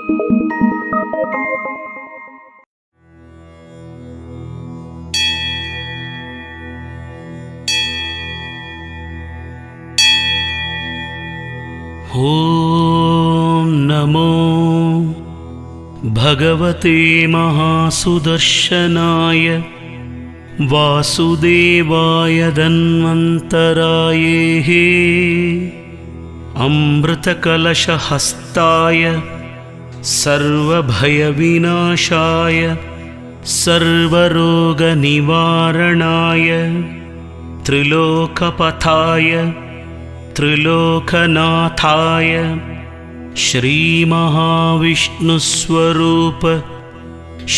ॐ नमो भगवते महासुदर्शनाय वासुदेवाय धन्वन्तराये अमृतकलशहस्ताय सर्वभयविनाशाय सर्वरोगनिवारणाय त्रिलोकपथाय त्रिलोकनाथाय श्रीमहाविष्णुस्वरूप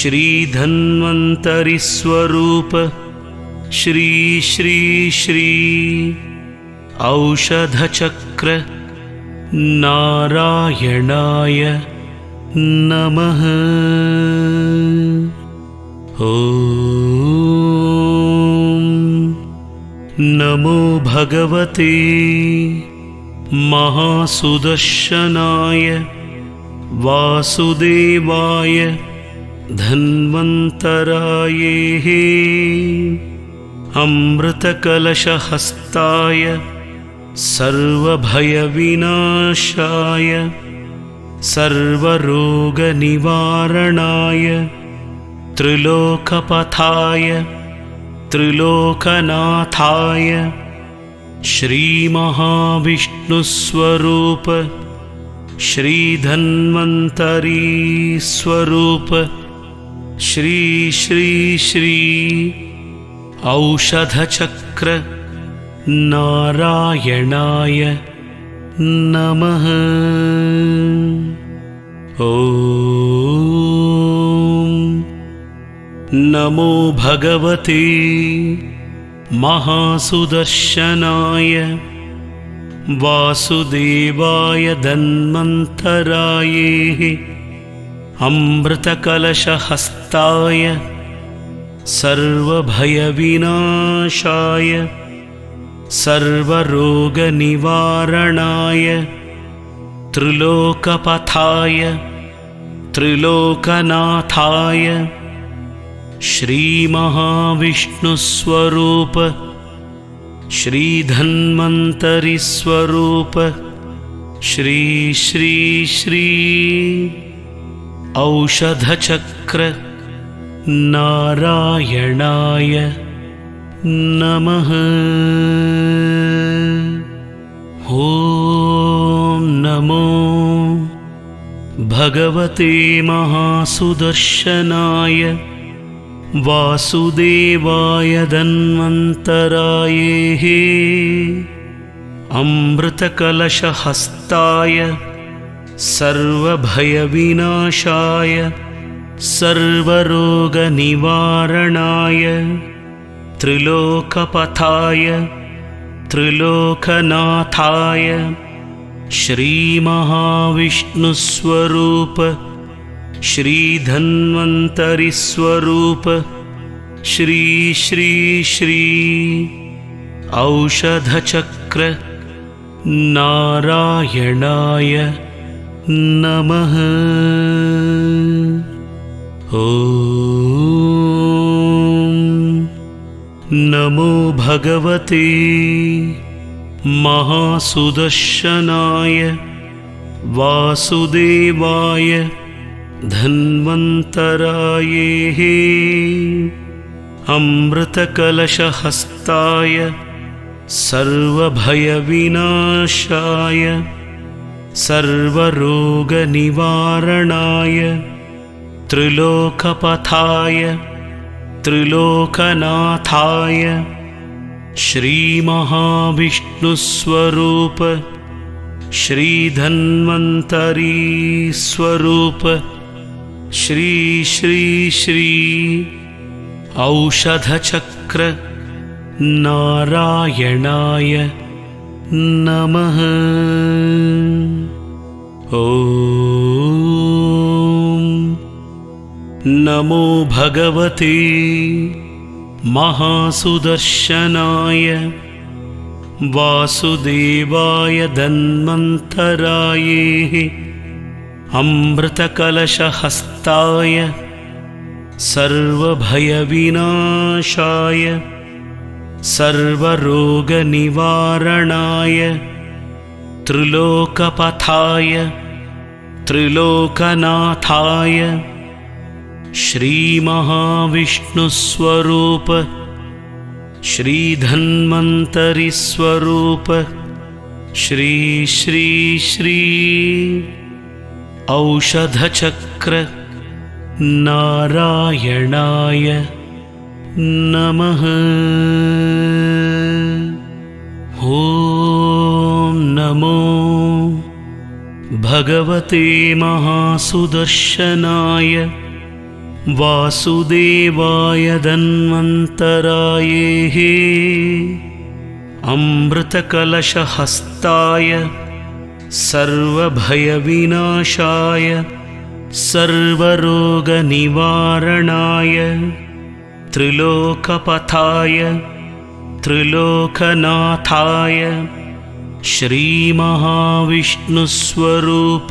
श्रीधन्वन्तरिस्वरूप श्री श्री श्री औषधचक्र नारायणाय नमः। नमो भगवते महासुदर्शनाय वासुदेवाय धन्वन्तराये अमृतकलशहस्ताय सर्वभयविनाशाय सर्वरोगनिवारणाय त्रिलोकपथाय त्रिलोकनाथाय श्रीमहाविष्णुस्वरूप श्रीधन्वन्तरिस्वरूप श्री श्री श्री औषधचक्र नारायणाय नमः। ॐ नमो भगवते महासुदर्शनाय वासुदेवाय धन्वन्तराये अमृतकलशहस्ताय सर्वभयविनाशाय सर्वरोगनिवारणाय त्रिलोकपथाय त्रिलोकनाथाय श्रीमहाविष्णुस्वरूप श्रीधन्वन्तरिस्वरूप श्री श्री श्री औषधचक्र नारायणाय नमः। ॐ नमो भगवते महासुदर्शनाय वासुदेवाय धन्वन्तराये अमृतकलशहस्ताय सर्वभयविनाशाय सर्वरोगनिवारणाय त्रिलोकपथाय त्रिलोकनाथाय श्रीमहाविष्णुस्वरूप श्रीधन्वन्तरिस्वरूप श्री श्री श्री औषधचक्र नारायणाय नमः। ॐ नमो भगवते महासुदर्शनाय वासुदेवाय धन्वन्तराये अमृतकलशहस्ताय सर्वभयविनाशाय सर्वरोगनिवारणाय त्रिलोकपथाय त्रिलोकनाथाय श्रीमहाविष्णुस्वरूप श्रीधन्वन्तरिस्वरूप श्री श्री श्री औषधचक्र नारायणाय नमः। ॐ नमो भगवते महासुदर्शनाय वासुदेवाय धन्वन्तराये अमृतकलशहस्ताय सर्वभयविनाशाय सर्वरोगनिवारणाय त्रिलोकपथाय त्रिलोकनाथाय श्रीमहाविष्णुस्वरूप श्रीधन्वन्तरिस्वरूप श्री श्री श्री औषधचक्र नारायणाय नमः। ॐ नमो भगवते महासुदर्शनाय वासुदेवाय धन्वन्तराये अमृतकलशहस्ताय सर्वभयविनाशाय सर्वरोगनिवारणाय त्रिलोकपथाय त्रिलोकनाथाय श्रीमहाविष्णुस्वरूप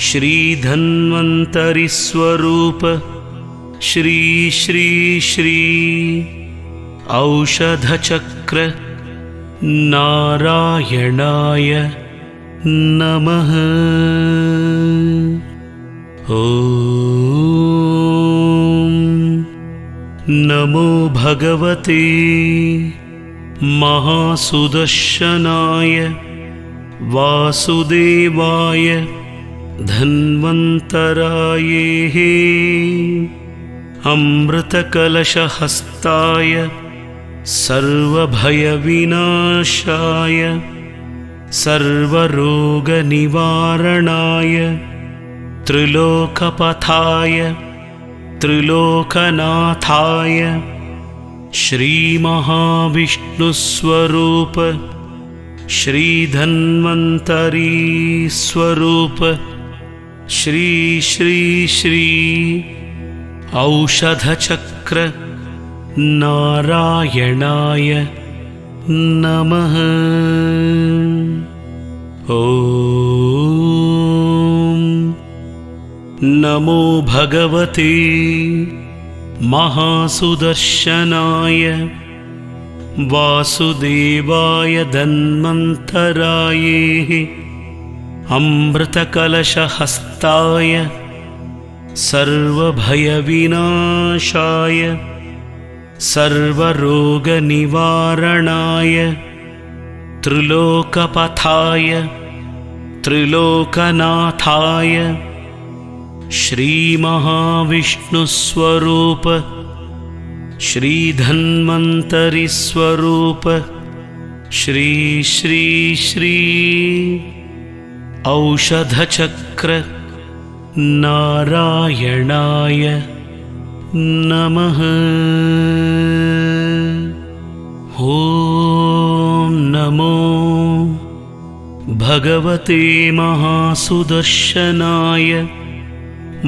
श्रीधन्वन्तरिस्वरूप श्री श्री श्री औषधचक्र नारायणाय नमः। ॐ नमो भगवते महासुदर्शनाय वासुदेवाय धन्वन्तराये अमृतकलशहस्ताय सर्वभयविनाशाय सर्वरोगनिवारणाय त्रिलोकपथाय त्रिलोकनाथाय श्रीमहाविष्णुस्वरूप श्रीधन्वन्तरिस्वरूप श्री श्री श्री औषधचक्र नारायणाय नमः। ॐ नमो भगवते महासुदर्शनाय वासुदेवाय धन्वन्तराये अमृतकलशहस्ताय सर्वभयविनाशाय सर्वरोगनिवारणाय त्रिलोकपथाय त्रिलोकनाथाय श्रीमहाविष्णुस्वरूप श्रीधन्वन्तरिस्वरूप श्री श्री श्री औषधचक्र नारायणाय नमः। ॐ नमो भगवते महासुदर्शनाय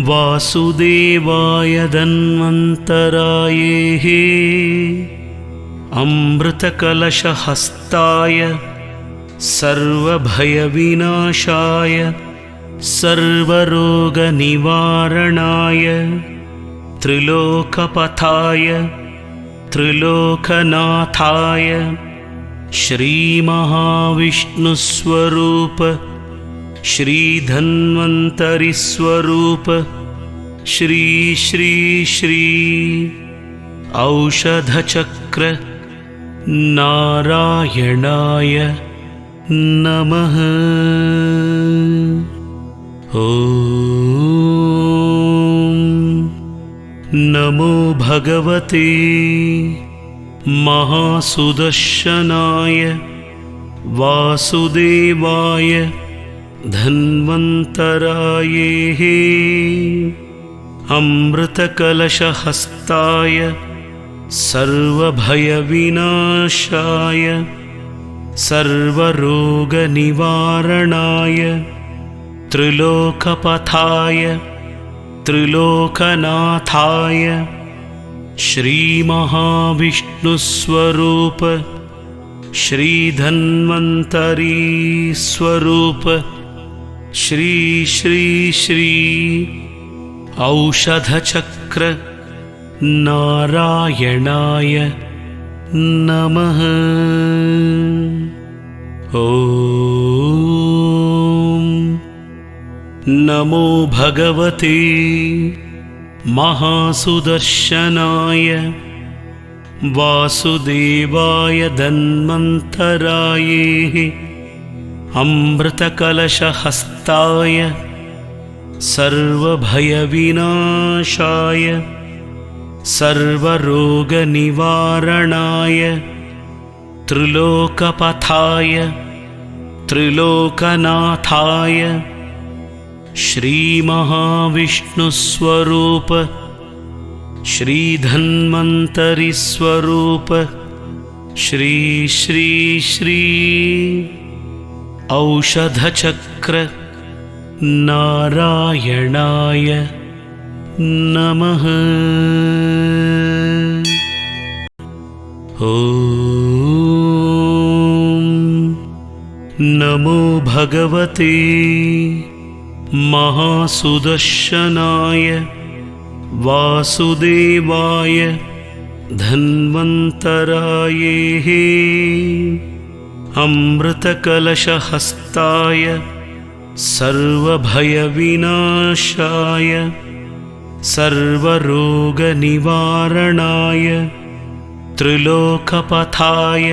वासुदेवाय धन्वन्तराये अमृतकलशहस्ताय सर्वभयविनाशाय सर्वरोगनिवारणाय त्रिलोकपथाय त्रिलोकनाथाय श्रीमहाविष्णुस्वरूप श्रीधन्वन्तरिस्वरूप श्री श्री श्री औषधचक्र नारायणाय नमः। ॐ नमो भगवते महासुदर्शनाय वासुदेवाय धन्वन्तराये अमृतकलशहस्ताय सर्वभयविनाशाय सर्वरोगनिवारणाय त्रिलोकपथाय त्रिलोकनाथाय श्रीमहाविष्णुस्वरूप श्रीधन्वन्तरिस्वरूप श्री श्री श्री औषधचक्र नारायणाय नमः। ॐ नमो भगवते महासुदर्शनाय वासुदेवाय धन्वन्तराये अमृतकलशहस्ताय सर्वभयविनाशाय सर्वरोगनिवारणाय त्रिलोकपथाय त्रिलोकनाथाय श्रीमहाविष्णुस्वरूप श्रीधन्वन्तरिस्वरूप श्री श्री श्री औषधचक्र नारायणाय नमः। ॐ नमो भगवते महासुदर्शनाय वासुदेवाय धन्वन्तराये अमृतकलशहस्ताय सर्वभयविनाशाय सर्वरोगनिवारणाय त्रिलोकपथाय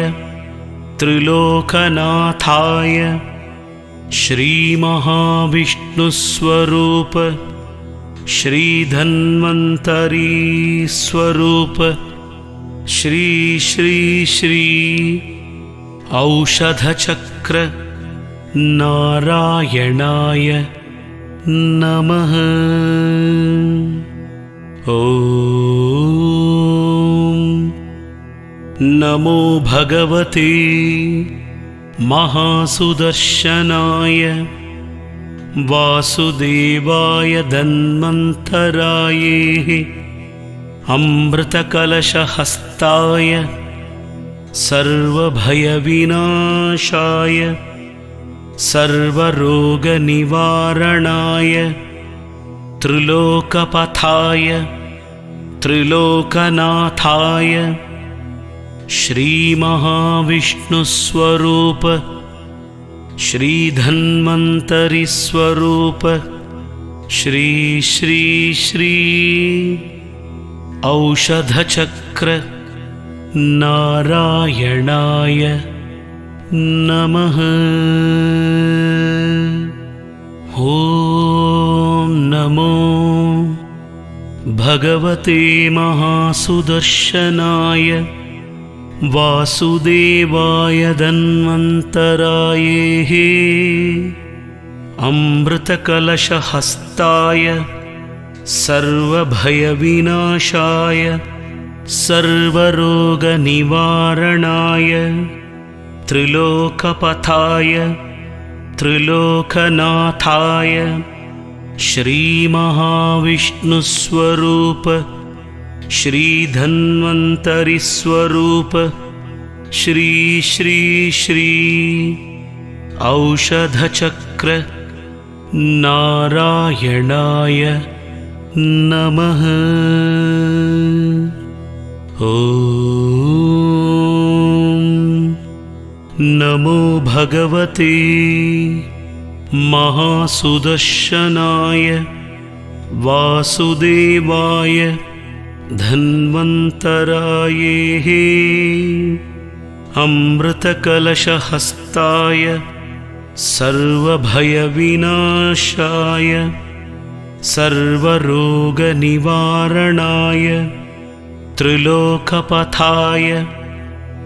त्रिलोकनाथाय श्रीमहाविष्णुस्वरूप श्रीधन्वन्तरीस्वरूप श्री श्री श्री औषधचक्र नारायणाय नमः। ॐ नमो भगवते महासुदर्शनाय वासुदेवाय धन्वन्तराये अमृतकलशहस्ताय सर्वभयविनाशाय सर्वरोगनिवारणाय त्रिलोकपथाय त्रिलोकनाथाय श्रीमहाविष्णुस्वरूप श्रीधन्वन्तरिस्वरूप श्री श्री श्री औषधचक्र नारायणाय नमः। ॐ नमो भगवते महासुदर्शनाय वासुदेवाय धन्वन्तराये अमृतकलशहस्ताय सर्वभयविनाशाय सर्वरोगनिवारणाय त्रिलोकपथाय त्रिलोकनाथाय श्रीमहाविष्णुस्वरूप श्रीधन्वन्तरिस्वरूप श्री श्री श्री औषधचक्र नारायणाय नमः। ॐ नमो भगवते महासुदर्शनाय वासुदेवाय धन्वन्तराये अमृतकलशहस्ताय सर्वभयविनाशाय सर्वरोगनिवारणाय त्रिलोकपथाय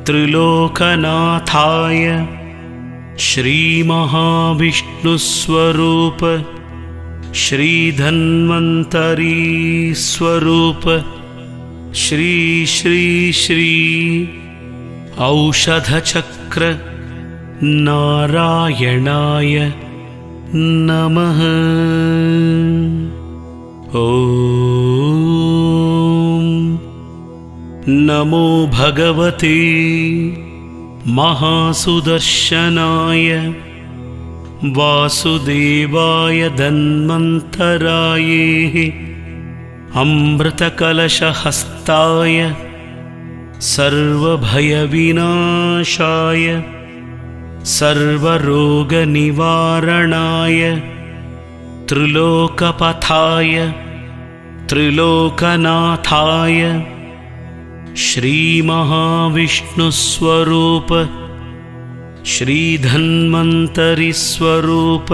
त्रिलोकनाथाय श्रीमहाविष्णुस्वरूप श्रीधन्वन्तरीस्वरूप श्री श्री श्री औषधचक्र नारायणाय नमः। ॐ नमो भगवते महासुदर्शनाय वासुदेवाय धन्वन्तराये अमृतकलशहस्ताय सर्वभयविनाशाय सर्वरोगनिवारणाय त्रिलोकपथाय त्रिलोकनाथाय श्रीमहाविष्णुस्वरूप श्रीधन्वन्तरिस्वरूप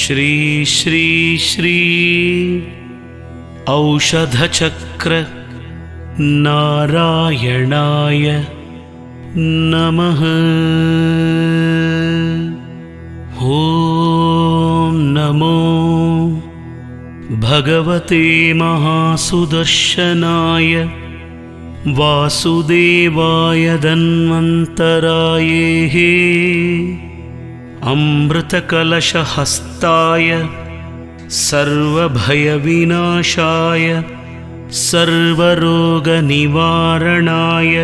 श्री श्री श्री औषधचक्र नारायणाय नमः। ॐ नमो भगवते महासुदर्शनाय वासुदेवाय धन्वन्तराये अमृतकलशहस्ताय सर्वभयविनाशाय सर्वरोगनिवारणाय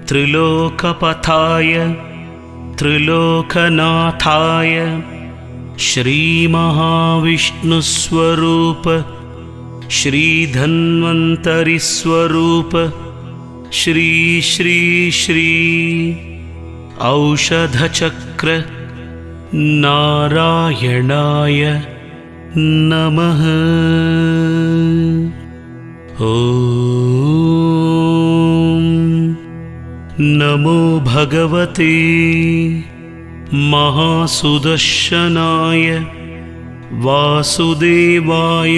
त्रिलोकपथाय त्रिलोकनाथाय श्रीमहाविष्णुस्वरूप श्रीधन्वन्तरिस्वरूप श्री श्री श्री औषधचक्र नारायणाय नमः। ॐ नमो भगवते महासुदर्शनाय वासुदेवाय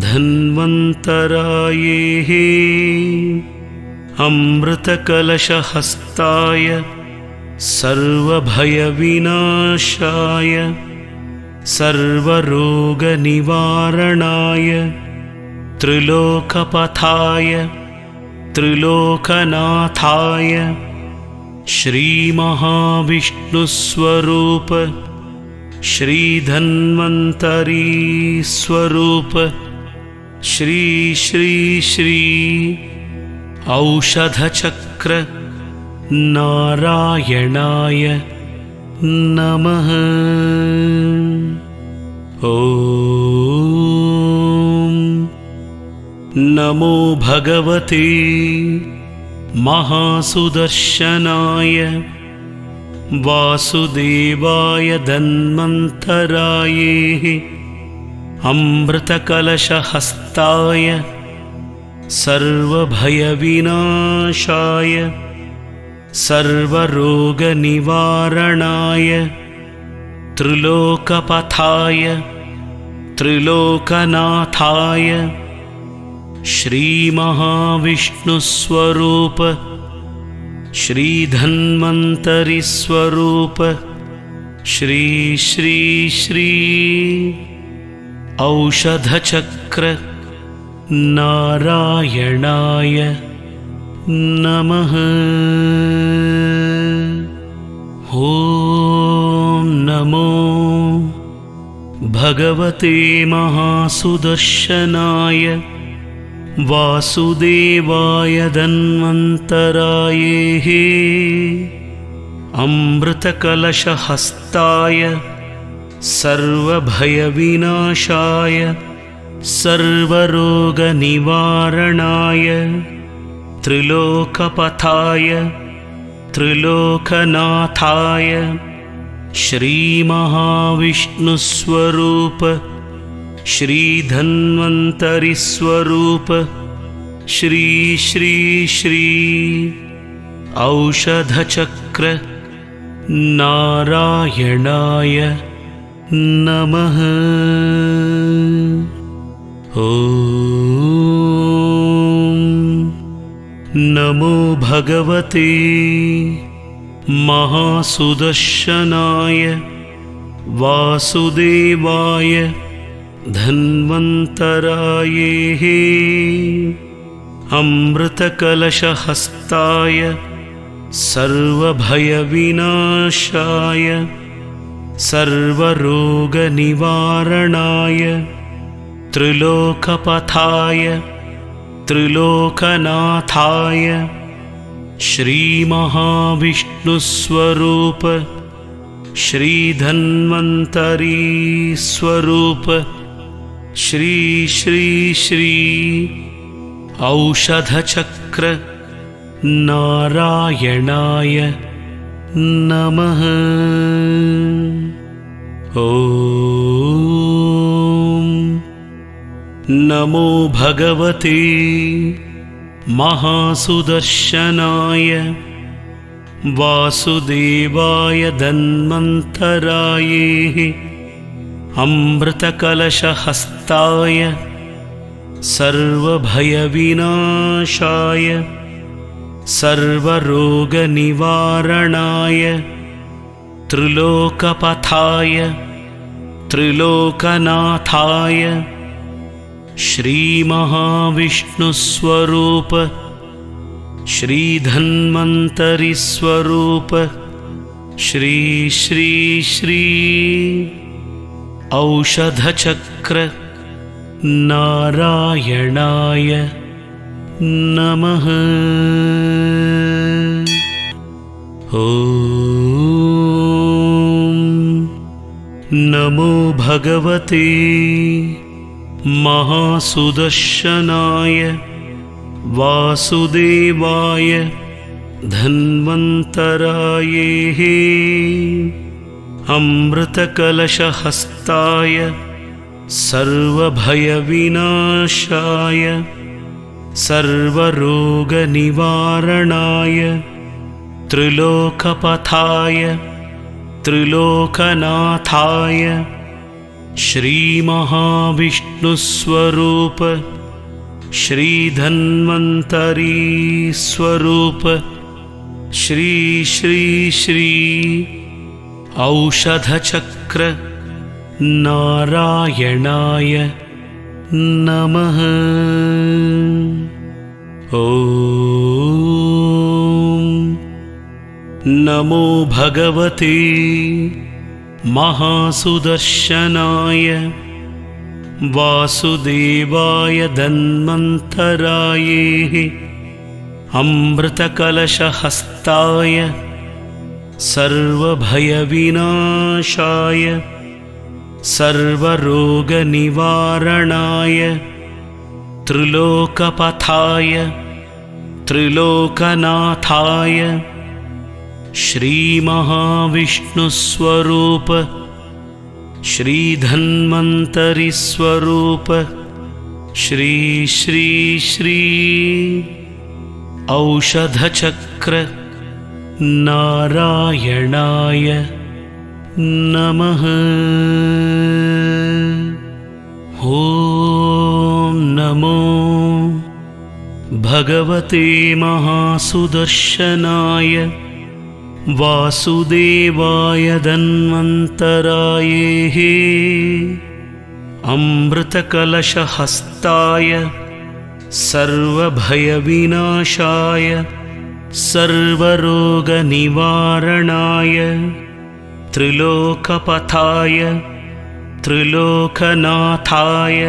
धन्वन्तराये अमृतकलशहस्ताय सर्वभयविनाशाय सर्वरोगनिवारणाय त्रिलोकपथाय त्रिलोकनाथाय श्रीमहाविष्णुस्वरूप श्रीधन्वन्तरिस्वरूप श्री श्री श्री औषधचक्र नारायणाय नमः। ॐ नमो भगवते महासुदर्शनाय वासुदेवाय धन्वन्तराये अमृतकलशहस्ताय सर्वभयविनाशाय सर्वरोगनिवारणाय त्रिलोकपथाय त्रिलोकनाथाय श्रीमहाविष्णुस्वरूप श्रीधन्वन्तरिस्वरूप श्री श्री श्री औषधचक्र नारायणाय नमः। ॐ नमो भगवते महासुदर्शनाय वासुदेवाय धन्वन्तराये अमृतकलशहस्ताय सर्वभयविनाशाय सर्वरोगनिवारणाय त्रिलोकपथाय त्रिलोकनाथाय श्रीमहाविष्णुस्वरूप श्रीधन्वन्तरिस्वरूप श्री श्री श्री औषधचक्र नारायणाय नमः। ॐ नमो भगवते महासुदर्शनाय वासुदेवाय धन्वन्तराये अमृतकलशहस्ताय सर्वभयविनाशाय सर्वरोगनिवारणाय त्रिलोकपथाय त्रिलोकनाथाय श्रीमहाविष्णुस्वरूप श्रीधन्वन्तरी स्वरूप श्री श्री श्री औषधचक्र नारायणाय नमः। ॐ नमो भगवते महासुदर्शनाय वासुदेवाय धन्वन्तराये अमृतकलशहस्ताय सर्वभयविनाशाय सर्वरोगनिवारणाय त्रिलोकपथाय त्रिलोकनाथाय श्रीमहाविष्णुस्वरूप श्रीधन्वन्तरि स्वरूप श्री श्री श्री औषधचक्र नारायणाय नमः। ॐ नमो भगवते महासुदर्शनाय वासुदेवाय धन्वन्तराये अमृतकलशहस्ताय सर्वभयविनाशाय सर्वरोगनिवारणाय त्रिलोकपथाय त्रिलोकनाथाय श्रीमहाविष्णुस्वरूप श्रीधन्वन्तरी स्वरूप श्री श्री श्री औषधचक्र नारायणाय नमः। ॐ नमो भगवते महासुदर्शनाय वासुदेवाय धन्वन्तराये अमृतकलशहस्ताय सर्वभयविनाशाय सर्वरोगनिवारणाय त्रिलोकपथाय त्रिलोकनाथाय श्रीमहाविष्णुस्वरूप श्रीधन्वन्तरि स्वरूप श्री श्री श्री औषधचक्र नारायणाय नमः। ॐ नमो भगवते महासुदर्शनाय वासुदेवाय धन्वन्तराये अमृतकलशहस्ताय सर्वभयविनाशाय सर्वरोगनिवारणाय त्रिलोकपथाय त्रिलोकनाथाय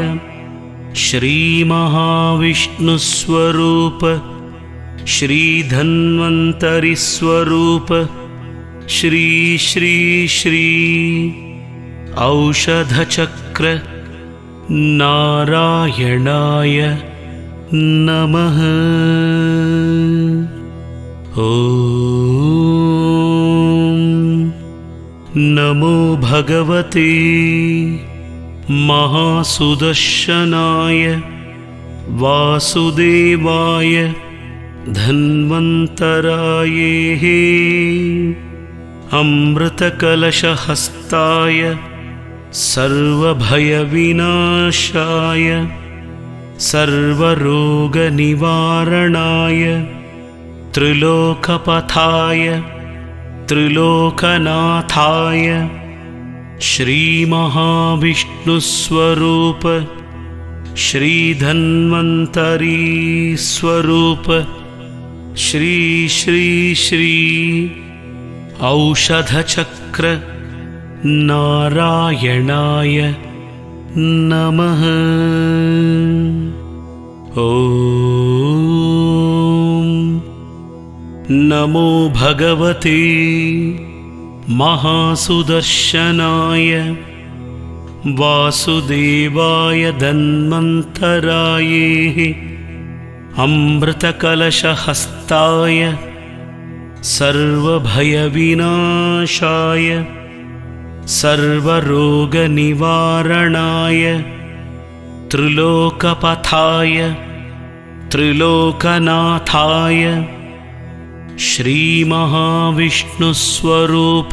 श्रीमहाविष्णुस्वरूप श्रीधन्वन्तरि स्वरूप श्री श्री श्री औषधचक्र नारायणाय नमः। ॐ नमो भगवते महासुदर्शनाय वासुदेवाय धन्वन्तराये अमृतकलशहस्ताय सर्वभयविनाशाय सर्वरोगनिवारणाय त्रिलोकपथाय त्रिलोकनाथाय श्रीमहाविष्णुस्वरूप श्रीधन्वन्तरि स्वरूप श्री श्री श्री औषधचक्र नारायणाय नमः। ॐ नमो भगवते महासुदर्शनाय वासुदेवाय धन्वन्तराये अमृतकलशहस्ताय सर्वभयविनाशाय सर्वरोगनिवारणाय त्रिलोकपथाय त्रिलोकनाथाय श्रीमहाविष्णुस्वरूप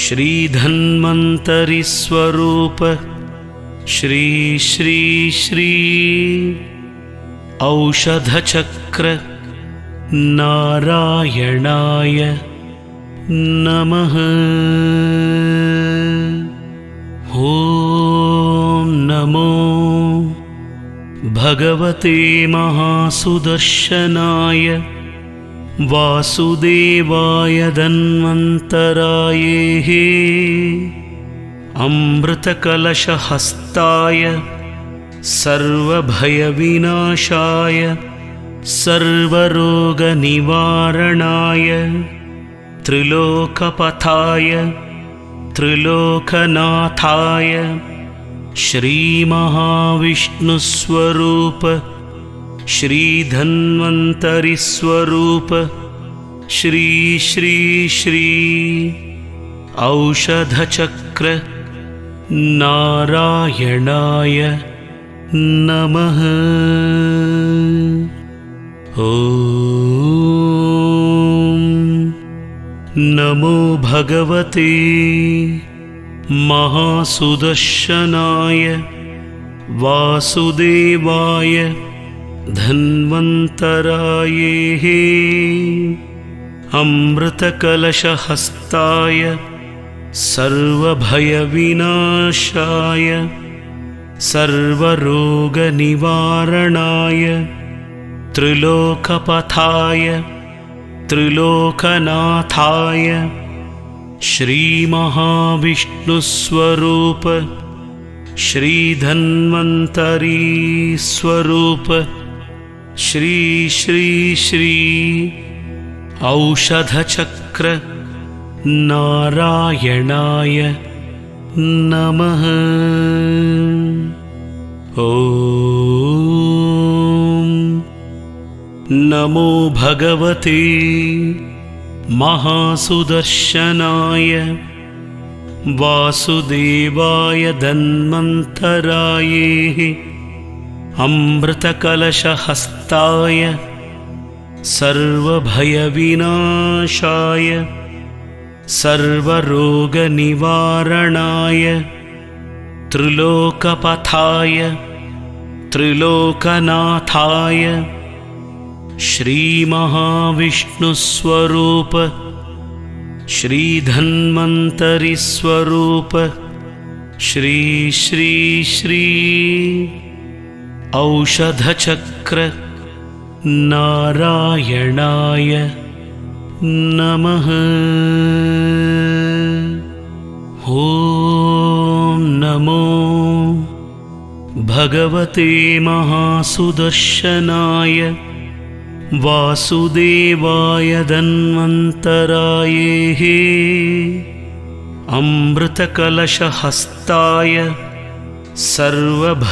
श्रीधन्वन्तरिस्वरूप श्री श्री श्री औषधचक्र नारायणाय नमः। ॐ नमो भगवते महासुदर्शनाय वासुदेवाय धन्वन्तराये अमृतकलशहस्ताय सर्वभयविनाशाय सर्वरोगनिवारणाय त्रिलोकपथाय त्रिलोकनाथाय श्रीमहाविष्णुस्वरूप श्रीधन्वन्तरिस्वरूप श्री श्री श्री औषधचक्र नारायणाय नमः। ॐ नमो भगवते महासुदर्शनाय वासुदेवाय धन्वन्तराये अमृतकलशहस्ताय सर्वभयविनाशाय सर्वरोगनिवारणाय त्रिलोकपथाय त्रिलोकनाथाय श्रीमहाविष्णुस्वरूप श्रीधन्वन्तरिस्वरूप श्री श्री श्री औषधचक्र नारायणाय नमः। ॐ नमो भगवते महासुदर्शनाय वासुदेवाय धन्वन्तराये अमृतकलशहस्ताय सर्वभयविनाशाय सर्वरोगनिवारणाय त्रिलोकपथाय त्रिलोकनाथाय श्रीमहाविष्णुस्वरूप श्रीधन्वन्तरिस्वरूप श्री श्री श्री औषधचक्र नारायणाय नमः। ॐ नमो भगवते महासुदर्शनाय वासुदेवाय धन्वन्तराये अमृतकलशहस्ताय सर्वभयविनाशाय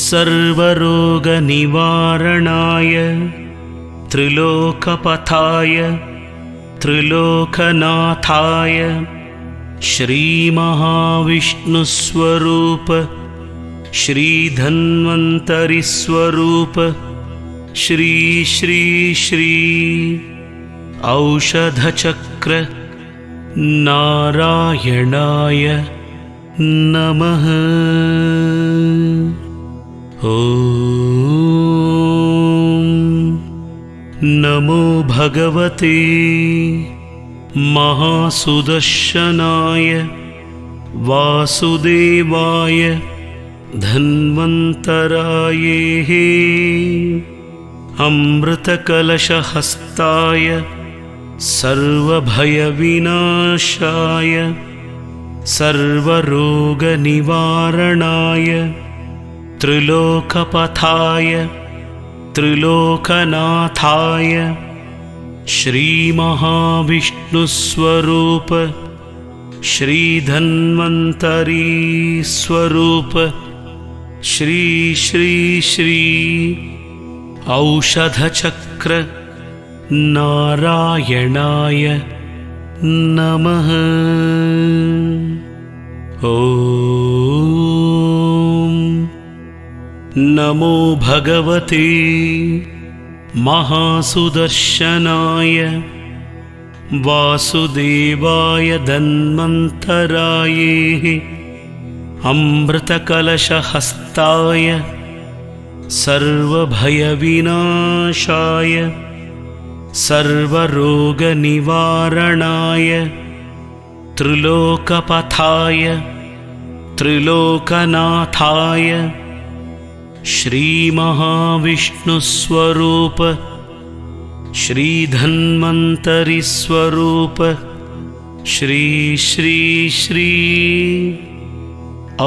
सर्वरोगनिवारणाय त्रिलोकपथाय त्रिलोकनाथाय श्रीमहाविष्णुस्वरूप श्रीधन्वन्तरिस्वरूप श्री श्री श्री औषधचक्र नारायणाय नमः। ॐ नमो भगवते महासुदर्शनाय वासुदेवाय धन्वन्तराये अमृतकलशहस्ताय सर्वभयविनाशाय सर्वरोगनिवारणाय त्रिलोकपथाय त्रिलोकनाथाय श्रीमहाविष्णुस्वरूप श्रीधन्वन्तरी स्वरूप श्री श्री श्री औषधचक्र नारायणाय नमः। ॐ नमो भगवते महासुदर्शनाय वासुदेवाय धन्वन्तराये अमृतकलशहस्ताय सर्वभयविनाशाय सर्वरोगनिवारणाय त्रिलोकपथाय त्रिलोकनाथाय श्रीमहाविष्णुस्वरूप श्रीधन्वन्तरिस्वरूप श्री श्री श्री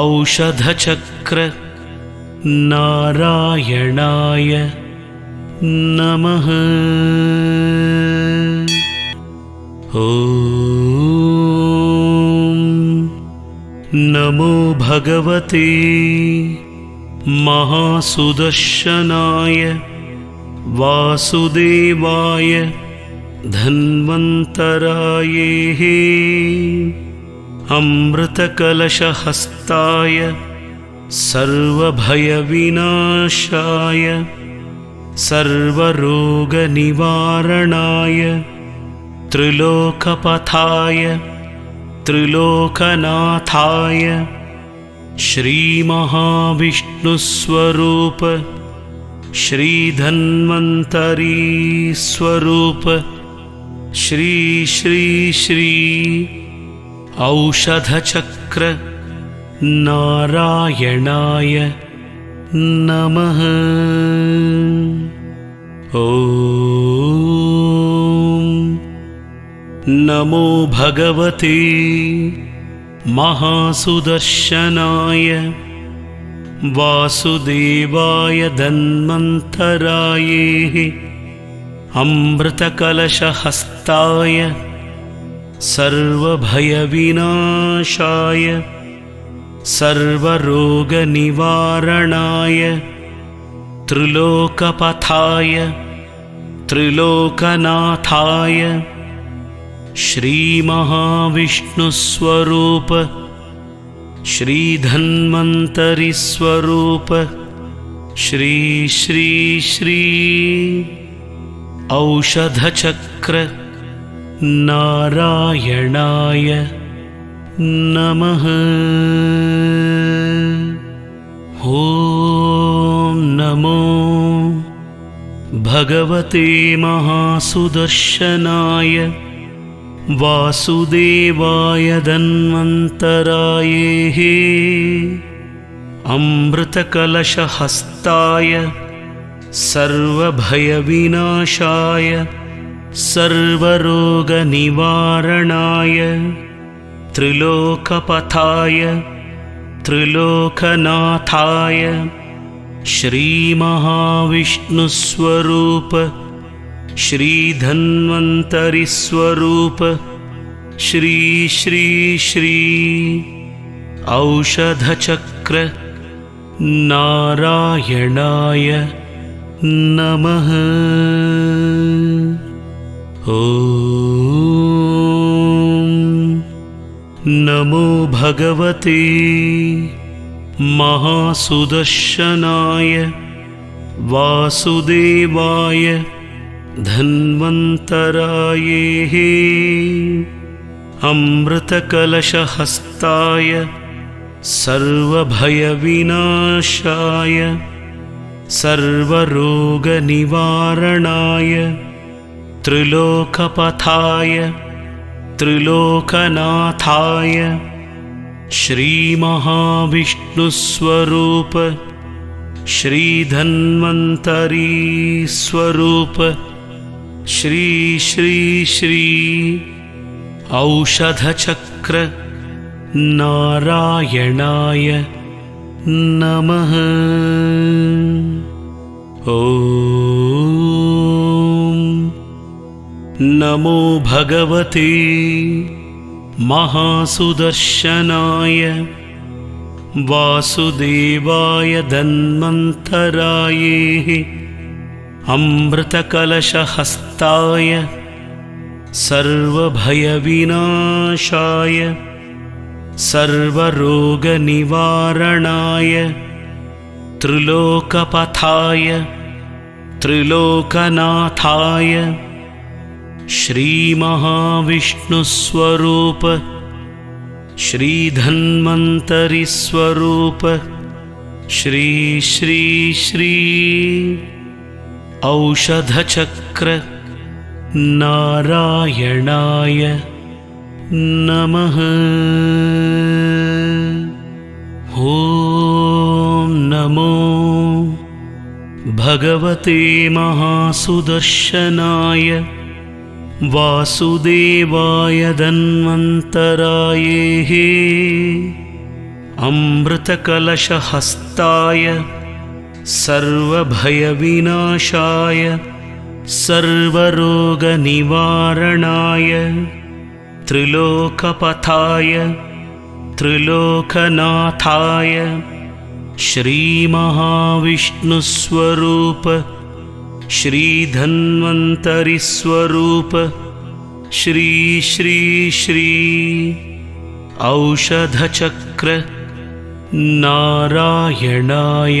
औषधचक्र नारायणाय नमः। ॐ नमो भगवते महासुदर्शनाय वासुदेवाय धन्वन्तराये अमृतकलशहस्ताय सर्वभयविनाशाय सर्वरोगनिवारणाय त्रिलोकपथाय त्रिलोकनाथाय श्रीमहाविष्णुस्वरूप श्रीधन्वन्तरी स्वरूप श्री श्री श्री औषधचक्र नारायणाय नमः। ॐ नमो भगवते महासुदर्शनाय वासुदेवाय धन्वन्तराये अमृतकलशहस्ताय सर्वभयविनाशाय सर्वरोगनिवारणाय त्रिलोकपथाय त्रिलोकनाथाय श्रीमहाविष्णुस्वरूप श्रीधन्वन्तरिस्वरूप श्री श्री श्री औषधचक्र नारायणाय नमः। ॐ नमो भगवते महासुदर्शनाय वासुदेवाय धन्वन्तराये अमृतकलशहस्ताय सर्वभयविनाशाय सर्वरोगनिवारणाय त्रिलोकपथाय त्रिलोकनाथाय श्रीमहाविष्णुस्वरूप श्रीधन्वन्तरिस्वरूप श्री श्री श्री औषधचक्र नारायणाय नमः। ॐ नमो भगवते महासुदर्शनाय वासुदेवाय धन्वन्तराये अमृतकलशहस्ताय सर्वभयविनाशाय सर्वरोगनिवारणाय त्रिलोकपथाय त्रिलोकनाथाय श्रीमहाविष्णुस्वरूप श्रीधन्वन्तरी स्वरूप श्री श्री श्री औषधचक्र नारायणाय नमः। ॐ नमो भगवते महासुदर्शनाय वासुदेवाय धन्वन्तराये अमृतकलशहस्ताय सर्वभयविनाशाय सर्वरोगनिवारणाय त्रिलोकपथाय त्रिलोकनाथाय श्रीमहाविष्णुस्वरूप श्रीधन्वन्तरिस्वरूप श्री श्री श्री औषधचक्र नारायणाय नमः। ॐ नमो भगवते महासुदर्शनाय वासुदेवाय धन्वन्तराये अमृतकलशहस्ताय सर्वभयविनाशाय सर्वरोगनिवारणाय त्रिलोकपथाय त्रिलोकनाथाय श्रीमहाविष्णुस्वरूप श्रीधन्वन्तरिस्वरूप श्री श्री श्री औषधचक्र नारायणाय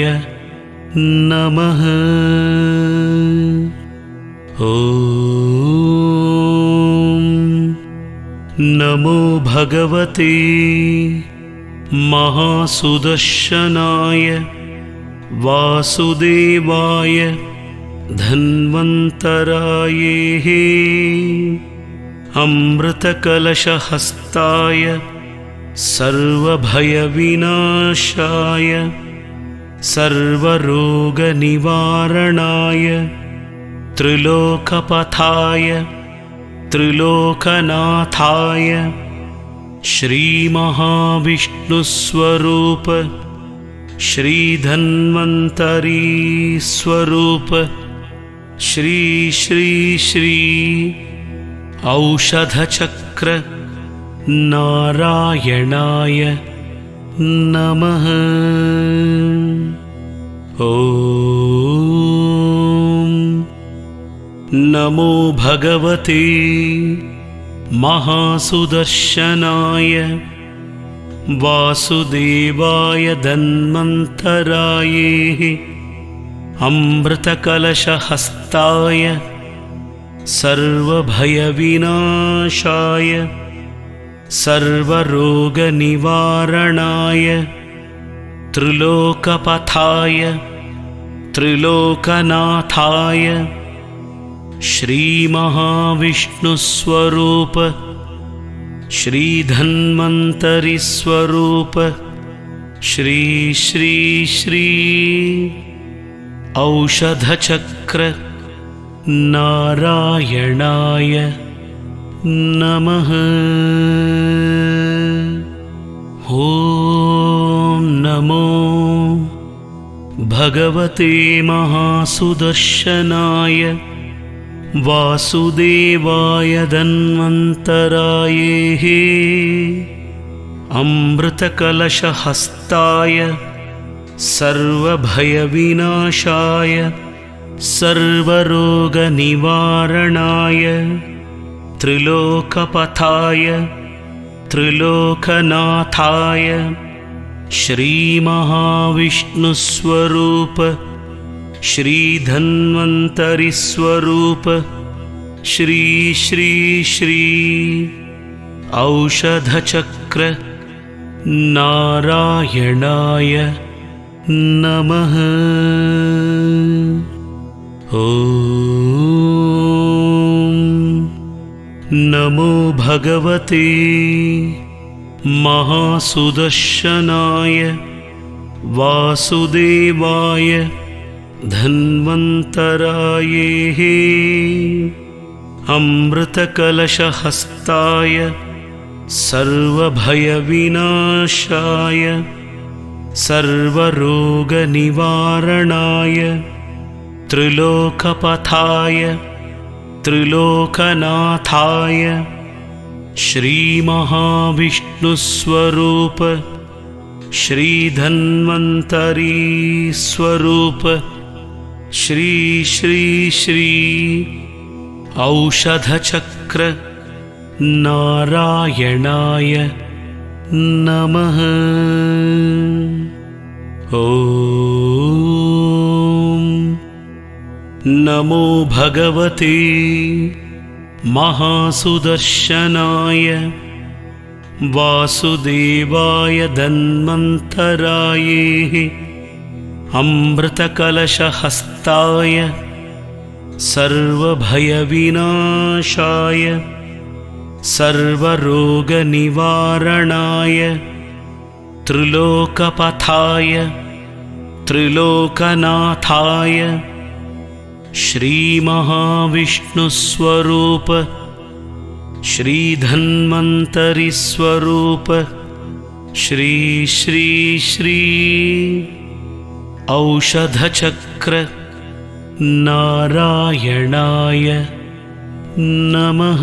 नमः। ॐ नमो भगवते महासुदर्शनाय वासुदेवाय धन्वन्तराये अमृतकलशहस्ताय सर्वभयविनाशाय सर्वरोगनिवारणाय त्रिलोकपथाय त्रिलोकनाथाय श्रीमहाविष्णुस्वरूप श्रीधन्वन्तरिस्वरूप श्री श्री श्री औषधचक्र नारायणाय नमः। ॐ नमो भगवते महासुदर्शनाय वासुदेवाय धन्वन्तराये अमृतकलशहस्ताय सर्वभयविनाशाय सर्वरोगनिवारणाय त्रिलोकपथाय त्रिलोकनाथाय श्रीमहाविष्णुस्वरूप श्रीधन्वन्तरिस्वरूप श्री श्री श्री औषधचक्र नारायणाय नमः। ॐ नमो भगवते महासुदर्शनाय वासुदेवाय धन्वन्तराये अमृतकलशहस्ताय सर्वभयविनाशाय सर्वरोगनिवारणाय त्रिलोकपथाय त्रिलोकनाथाय श्रीमहाविष्णुस्वरूप श्रीधन्वन्तरिस्वरूप श्री श्री श्री औषधचक्र नारायणाय नमः। ॐ नमो भगवते महासुदर्शनाय वासुदेवाय धन्वन्तराये अमृतकलशहस्ताय सर्वभयविनाशाय सर्वरोगनिवारणाय त्रिलोकपथाय त्रिलोकनाथाय श्रीमहाविष्णुस्वरूप श्रीधन्वन्तरी स्वरूप श्री श्री श्री औषधचक्र नारायणाय नमः। ॐ नमो भगवते महासुदर्शनाय वासुदेवाय धन्वन्तराये अमृतकलशहस्ताय सर्वभयविनाशाय सर्वरोगनिवारणाय त्रिलोकपथाय त्रिलोकनाथाय श्रीमहाविष्णुस्वरूप श्रीधन्वन्तरिस्वरूप श्री श्री श्री औषधचक्र नारायणाय नमः।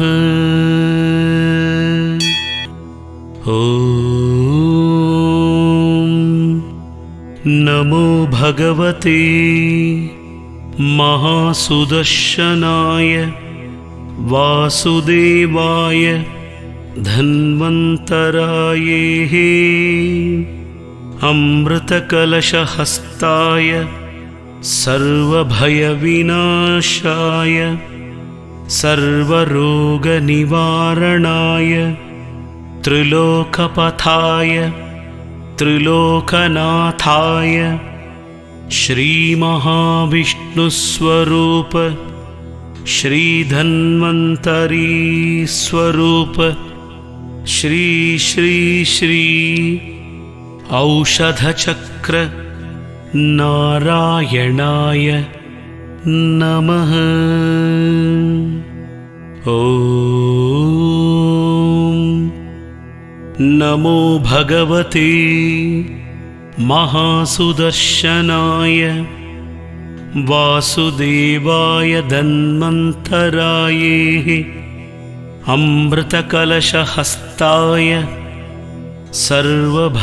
ॐ नमो भगवते महासुदर्शनाय वासुदेवाय धन्वन्तराये अमृतकलशहस्ताय सर्वभयविनाशाय सर्वरोगनिवारणाय त्रिलोकपथाय त्रिलोकनाथाय श्रीमहाविष्णुस्वरूप श्रीधन्वन्तरी स्वरूप श्री श्री श्री औषधचक्र नारायणाय नमः। ॐ नमो भगवते महासुदर्शनाय वासुदेवाय धन्वन्तराये अमृतकलशहस्ताय सर्वभयविनाशाय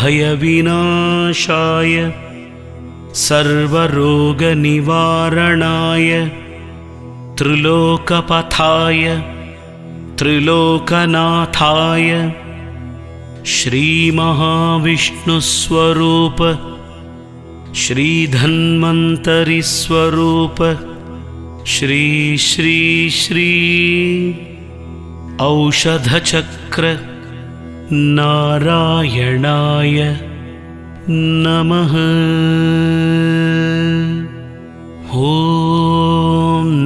सर्वरोगनिवारणाय त्रिलोकपथाय त्रिलोकनाथाय श्रीमहाविष्णुस्वरूप श्रीधन्वन्तरिस्वरूप श्री श्री श्री औषधचक्र नारायणाय नमः। ॐ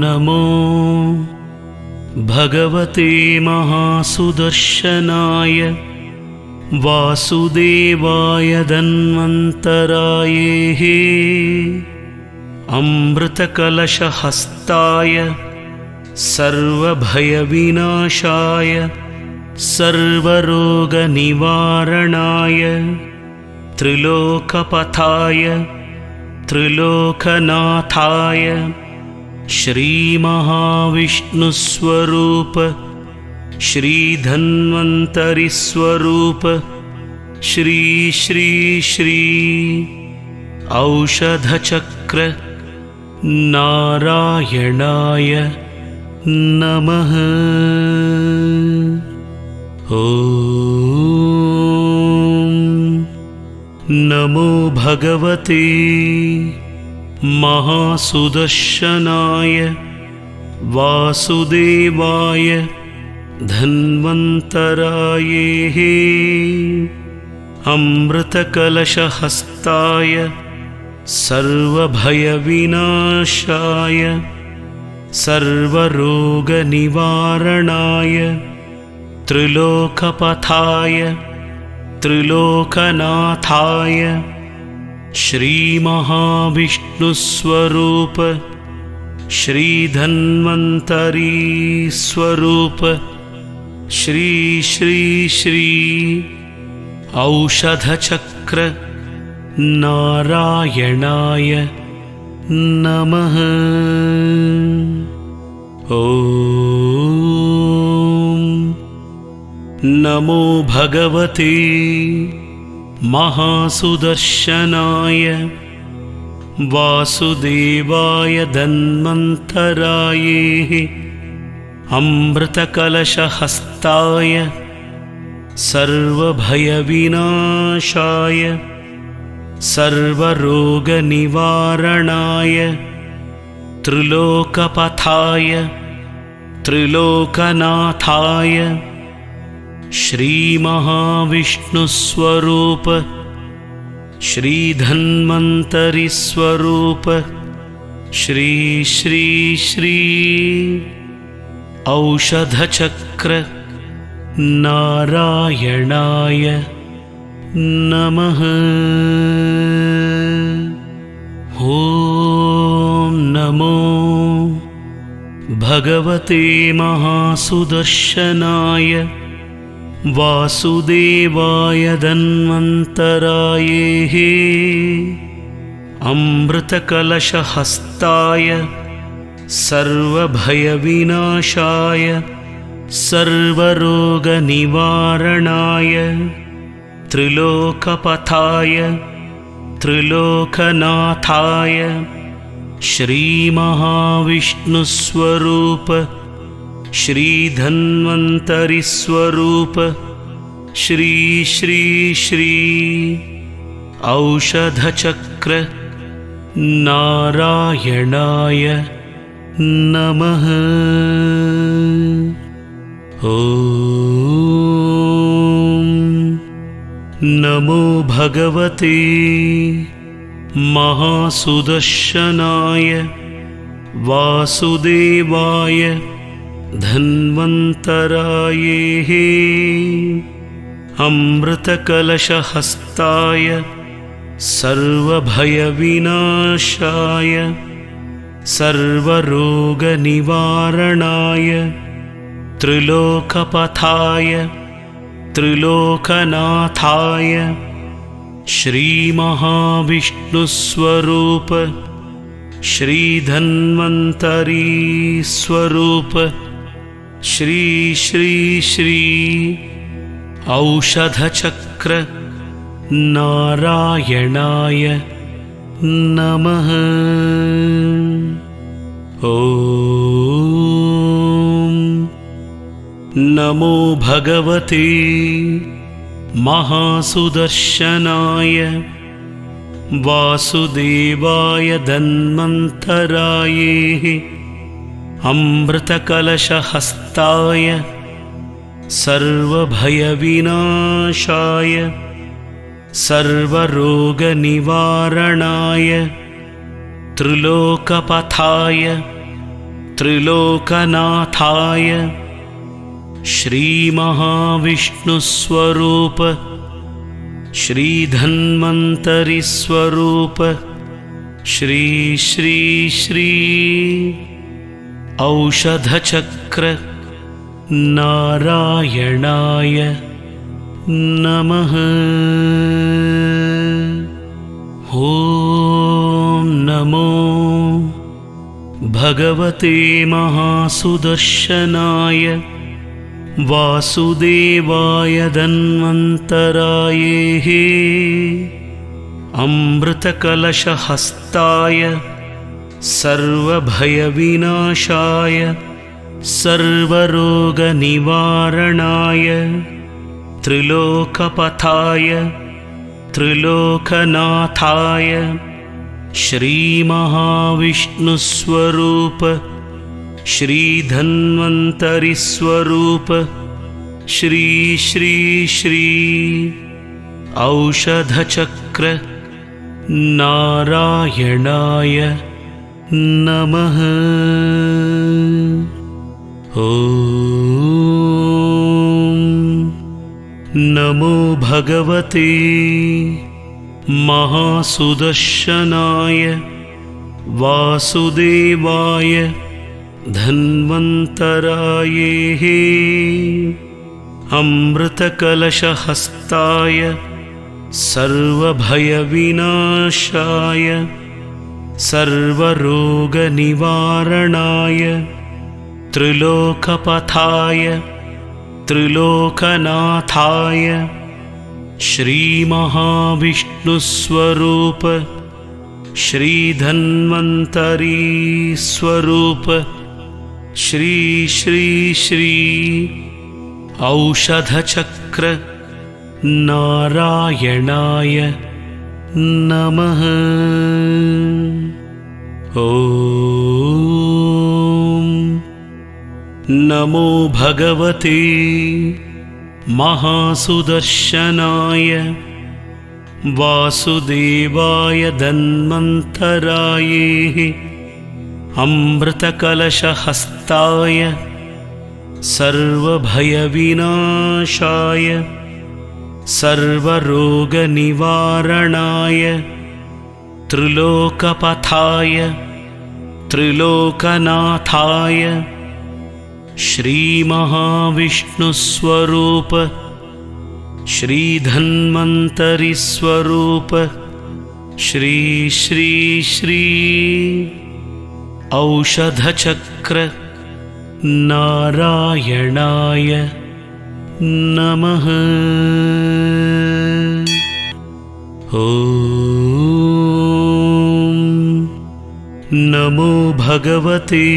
नमो भगवते महासुदर्शनाय वासुदेवाय धन्वन्तराये अमृतकलशहस्ताय सर्वभयविनाशाय सर्वरोगनिवारणाय त्रिलोकपथाय त्रिलोकनाथाय श्रीमहाविष्णुस्वरूप श्रीधन्वन्तरिस्वरूप श्री श्री श्री औषधचक्र नारायणाय नमः। ॐ नमो भगवते महासुदर्शनाय वासुदेवाय धन्वन्तराये अमृतकलशहस्ताय सर्वभयविनाशाय सर्वरोगनिवारणाय त्रिलोकपथाय त्रिलोकनाथाय श्रीमहाविष्णुस्वरूप श्रीधन्वन्तरी स्वरूप श्री श्री श्री औषधचक्र नारायणाय नमः। ॐ नमो भगवते महासुदर्शनाय वासुदेवाय धन्वन्तराये अमृतकलशहस्ताय सर्वभयविनाशाय सर्वरोगनिवारणाय त्रिलोकपथाय त्रिलोकनाथाय श्रीमहाविष्णुस्वरूप श्रीधन्वन्तरिस्वरूप श्री श्री श्री औषधचक्र नारायणाय नमः। ॐ नमो भगवते महासुदर्शनाय वासुदेवाय धन्वन्तराये अमृतकलशहस्ताय सर्वभयविनाशाय सर्वरोगनिवारणाय त्रिलोकपथाय त्रिलोकनाथाय श्रीमहाविष्णुस्वरूप श्रीधन्वन्तरिस्वरूप श्री श्री श्री औषधचक्र नारायणाय नमः। ॐ नमो भगवते महासुदर्शनाय वासुदेवाय धन्वन्तराये अमृतकलशहस्ताय सर्वभयविनाशाय सर्वरोगनिवारणाय त्रिलोकपथाय त्रिलोकनाथाय श्रीमहाविष्णुस्वरूप श्रीधन्वन्तरिस्वरूप श्री श्री श्री औषधचक्र नारायणाय नमः। ॐ नमो भगवते महासुदर्शनाय वासुदेवाय धन्वन्तराये अमृतकलशहस्ताय सर्वभयविनाशाय सर्वरोगनिवारणाय त्रिलोकपथाय त्रिलोकनाथाय श्रीमहाविष्णुस्वरूप श्रीधन्वन्तरिस्वरूप श्री श्री श्री औषधचक्र नारायणाय नमः। ॐ नमो भगवते महासुदर्शनाय वासुदेवाय धन्वन्तराये अमृतकलशहस्ताय सर्वभयविनाशाय सर्वरोगनिवारणाय त्रिलोकपथाय त्रिलोकनाथाय श्रीमहाविष्णुस्वरूप श्रीधन्वन्तरिस्वरूप श्री श्री श्री औषधचक्र नारायणाय नमः। ॐ नमो भगवते महासुदर्शनाय वासुदेवाय धन्वन्तराये अमृतकलशहस्ताय सर्वभयविनाशाय सर्वरोगनिवारणाय त्रिलोकपथाय त्रिलोकनाथाय श्रीमहाविष्णुस्वरूप श्रीधन्वन्तरी स्वरूप श्री श्री श्री औषधचक्र नारायणाय नमः। ॐ नमो भगवते महासुदर्शनाय वासुदेवाय धन्वन्तराये अमृतकलशहस्ताय सर्वभयविनाशाय सर्वरोगनिवारणाय त्रिलोकपथाय त्रिलोकनाथाय श्रीमहाविष्णुस्वरूप श्रीधन्वन्तरिस्वरूप श्री श्री श्री औषधचक्र नारायणाय नमः। ॐ नमो भगवते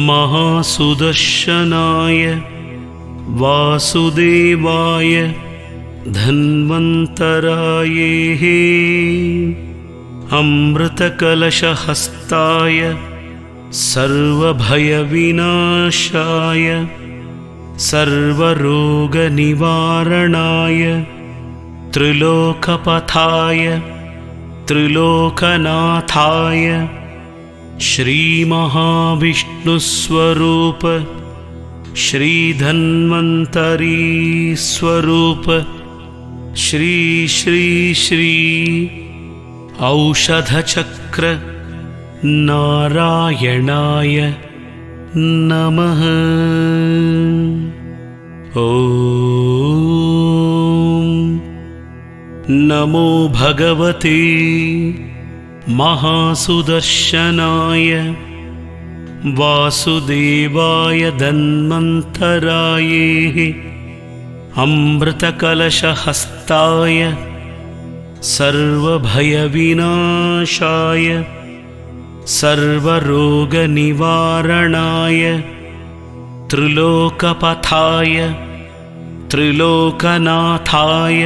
महासुदर्शनाय वासुदेवाय धन्वन्तराये अमृतकलशहस्ताय सर्वभयविनाशाय सर्वरोगनिवारणाय त्रिलोकपथाय त्रिलोकनाथाय श्रीमहाविष्णुस्वरूप श्रीधन्वन्तरी स्वरूप श्री श्री श्री औषधचक्र नारायणाय नमः। ॐ नमो भगवते महासुदर्शनाय वासुदेवाय धन्वन्तराये अमृतकलशहस्ताय सर्वभयविनाशाय सर्वरोगनिवारणाय त्रिलोकपथाय त्रिलोकनाथाय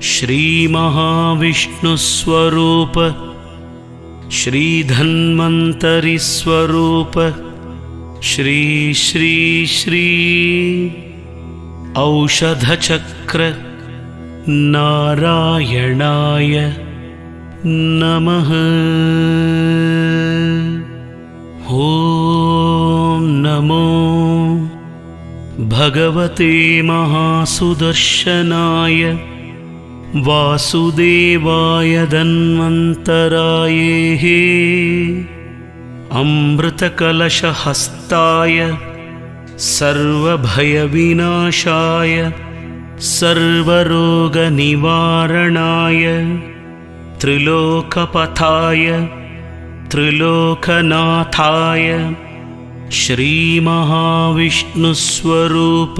श्रीमहाविष्णुस्वरूप श्रीधन्वन्तरिस्वरूप श्री श्री श्री औषधचक्र नारायणाय नमः। ॐ नमो भगवते महासुदर्शनाय वासुदेवाय धन्वन्तराये अमृतकलशहस्ताय सर्वभयविनाशाय सर्वरोगनिवारणाय त्रिलोकपथाय त्रिलोकनाथाय श्रीमहाविष्णुस्वरूप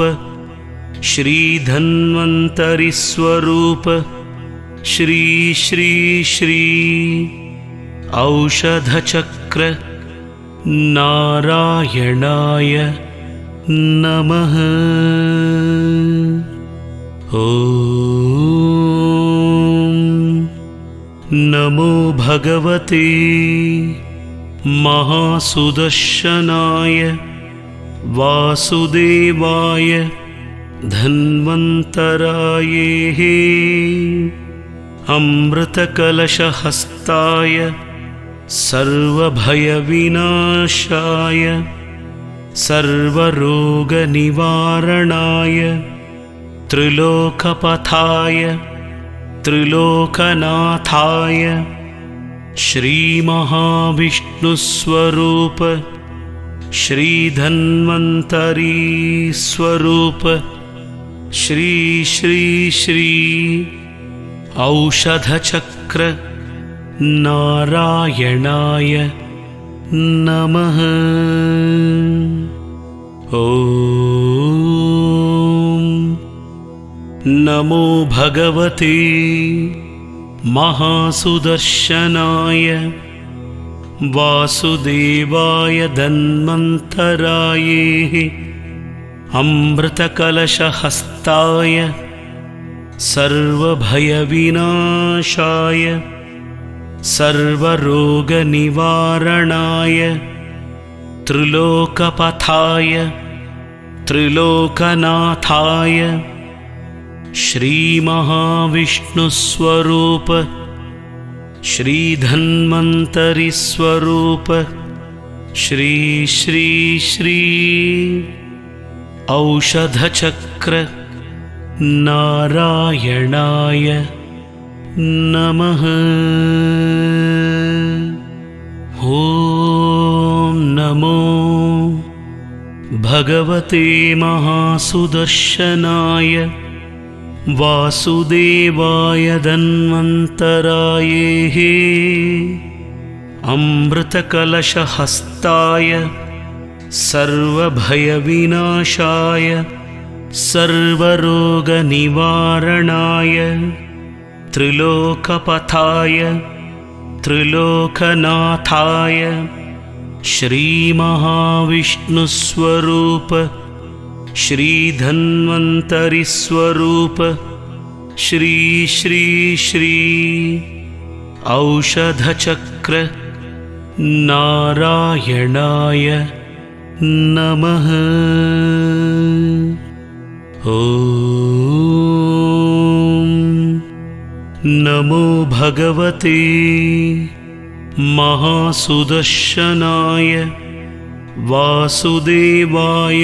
श्रीधन्वन्तरिस्वरूप श्री श्री श्री औषधचक्र नारायणाय नमः। ॐ नमो भगवते महासुदर्शनाय वासुदेवाय धन्वन्तराये अमृतकलशहस्ताय सर्वभयविनाशाय सर्वरोगनिवारणाय त्रिलोकपथाय त्रिलोकनाथाय श्रीमहाविष्णुस्वरूप श्रीधन्वन्तरी स्वरूप श्री श्री श्री औषधचक्र नारायणाय नमः। ॐ नमो भगवते महासुदर्शनाय वासुदेवाय धन्वन्तराये अमृतकलशहस्ताय सर्वभयविनाशाय सर्वरोगनिवारणाय त्रिलोकपथाय त्रिलोकनाथाय श्रीमहाविष्णुस्वरूप श्रीधन्वन्तरिस्वरूप श्री श्री श्री औषधचक्र नारायणाय नमः। ॐ नमो भगवते महासुदर्शनाय वासुदेवाय धन्वन्तराये अमृतकलशहस्ताय सर्वभयविनाशाय सर्वरोगनिवारणाय त्रिलोकपथाय त्रिलोकनाथाय श्रीमहाविष्णुस्वरूप श्रीधन्वन्तरिस्वरूप श्री श्री श्री औषधचक्र नारायणाय नमः। ॐ नमो भगवते महासुदर्शनाय वासुदेवाय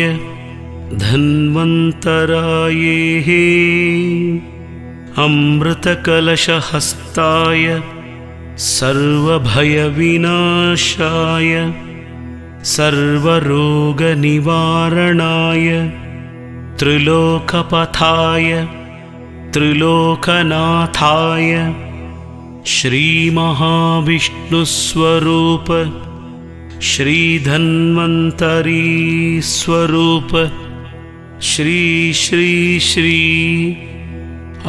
धन्वन्तराये अमृतकलशहस्ताय सर्वभयविनाशाय सर्वरोगनिवारणाय त्रिलोकपथाय त्रिलोकनाथाय श्रीमहाविष्णुस्वरूप श्रीधन्वन्तरिस्वरूप श्री श्री श्री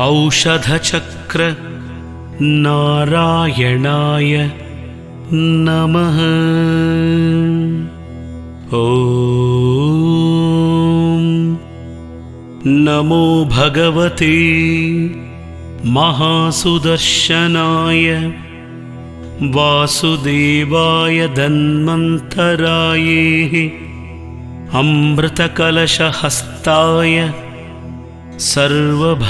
औषधचक्र नारायणाय नमः। ॐ नमो भगवते महासुदर्शनाय वासुदेवाय धन्वन्तराये अमृतकलशहस्ताय सर्वभयविनाशाय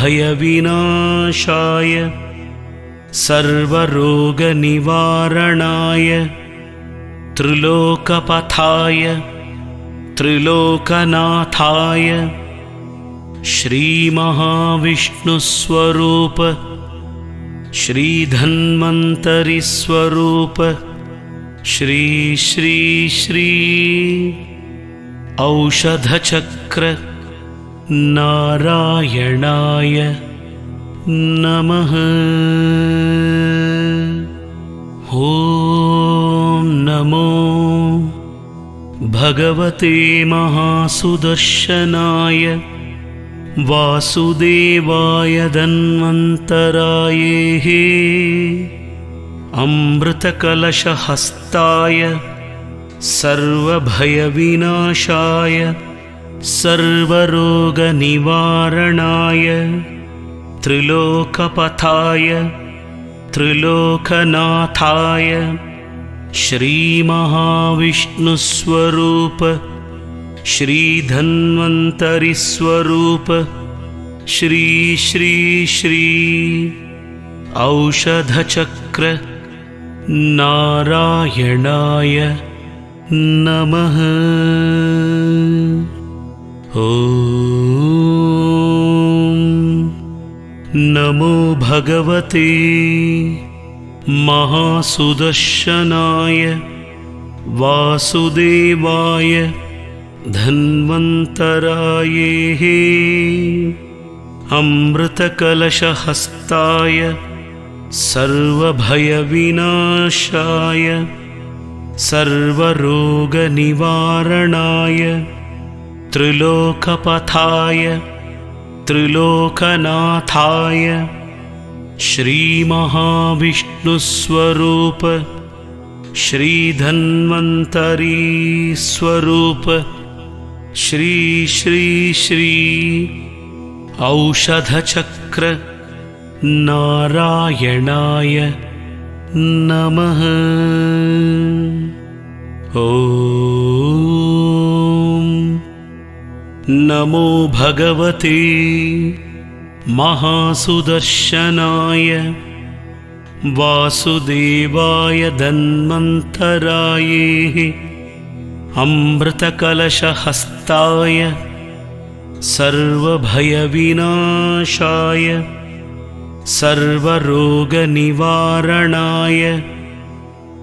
सर्वरोगनिवारणाय त्रिलोकपथाय त्रिलोकनाथाय श्रीमहाविष्णुस्वरूप श्रीधन्वन्तरिस्वरूप श्री श्री श्री औषधचक्र नारायणाय नमः। ॐ नमो भगवते महासुदर्शनाय वासुदेवाय धन्वन्तराये अमृतकलशहस्ताय सर्वभयविनाशाय सर्वरोगनिवारणाय त्रिलोकपथाय त्रिलोकनाथाय श्रीमहाविष्णुस्वरूप श्रीधन्वन्तरिस्वरूप श्री श्री श्री औषधचक्र नारायणाय नमः। ॐ नमो भगवते महासुदर्शनाय वासुदेवाय धन्वन्तराये अमृतकलशहस्ताय सर्वभयविनाशाय सर्वरोगनिवारणाय त्रिलोकपथाय त्रिलोकनाथाय श्रीमहाविष्णुस्वरूप श्रीधन्वन्तरी स्वरूप श्री श्री श्री औषधचक्र नारायणाय नमः। ॐ नमो भगवते महासुदर्शनाय वासुदेवाय धन्वन्तराये अमृतकलशहस्ताय सर्वभयविनाशाय सर्वरोगनिवारणाय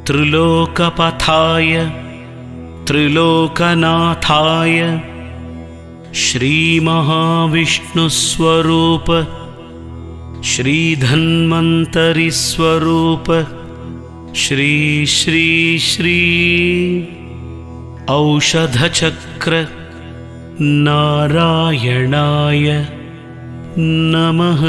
त्रिलोकपथाय त्रिलोकनाथाय श्रीमहाविष्णुस्वरूप श्रीधन्वन्तरिस्वरूप श्री श्री श्री औषधचक्र नारायणाय नमः।